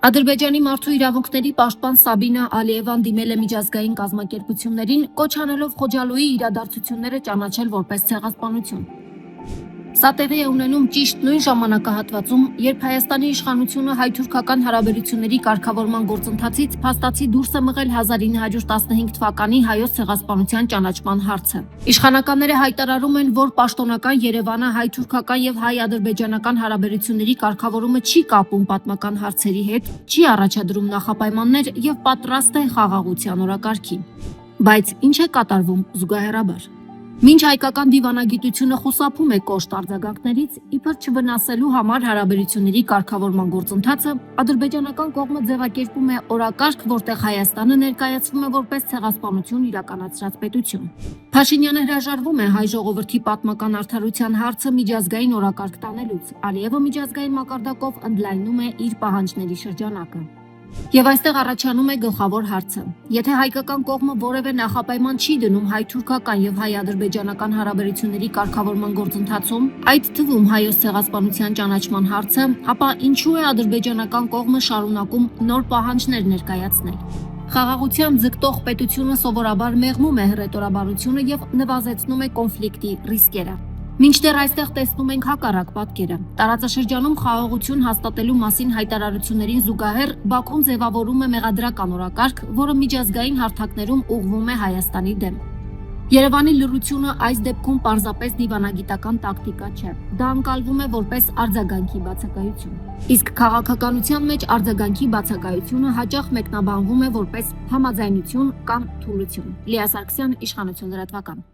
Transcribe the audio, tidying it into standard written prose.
Ադրբեջանի մարդու իրավունքների պաշտպան Սաբինա Ալիևան դիմել է միջազգային կազմակերպություններին, կոչ անելով Խոջալույի իրադարձությունները ճանաչել որպես ցեղասպանություն։ Սա տեղի է ունենում ճիշտ նույն ժամանակահատվածում, երբ Հայաստանի իշխանությունը հայ-թուրքական հարաբերությունների կարգավորման գործընթացից փաստացի դուրս է մղել 1915 թվականի հայոց ցեղասպանության ճանաչման հարցը։ Իշխանականները հայտարարում են, որ պաշտոնական Երևանը հայ-թուրքական եւ հայ-ադրբեջանական հարաբերությունների կարգավորումը չի կապում պատմական հարցերի հետ, չի առաջադրում նախապայմաններ եւ պատրաստ է խաղաղության օրակարգին։ Բայց ինչ է կատարվում զուգահեռաբար։ Մինչ հայկական դիվանագիտությունը խուսափում է կոշտ արձագանքներից, իբր չվնասելու համար հարաբերությունների կարգավորման գործընթացը, ադրբեջանական կողմը ձևակերպում է օրակարգ, որտեղ Հայաստանը ներկայացվում է որպես ցեղասպանություն իրականացրած պետություն։ Փաշինյանը հրաժարվում է հայ ժողովրդի պատմական արդարության հարցը միջազգային օրակարգ տանելուց, Ալիևը միջազգային մակարդակով ընդլայնում է իր պահանջների շրջանակը։ Եվ այստեղ առաջանում է գլխավոր հարցը. եթե հայկական կողմը որևէ նախապայման չի դնում հայ-թուրքական եւ հայ-ադրբեջանական հարաբերությունների կարգավորման գործընթացում, այդ թվում հայոց ցեղասպանության ճանաչման հարցը, ապա ինչու է ադրբեջանական կողմը շարունակում նոր պահանջներ ներկայացնել։ Խաղաղության ձգտող պետությունը սովորաբար մեղմում է հռետորաբանությունը եւ նվազեցնում է կոնֆլիկտի ռիսկերը։ Մինչդեռ այստեղ տեսնում ենք հակառակ պատկերը։ Տարածաշրջանում խաղաղություն հաստատելու մասին հայտարարություններին զուգահեռ Բաքուն ձևավորում է մեղադրական օրակարգ, որը միջազգային հարթակներում ուղղվում է Հայաստանի դեմ։ Երևանի լռությունը այս դեպքում պարզապես դիվանագիտական տակտիկա չէ։ Դա ընկալվում է որպես արձագանքի բացակայություն։ Իսկ քաղաքականության մեջ արձագանքի բացակայությունը հաճախ մեկնաբանվում է որպես համաձայնություն կամ թուլություն։ Լիա Սարգսյան, Իշխանություն լրատվական։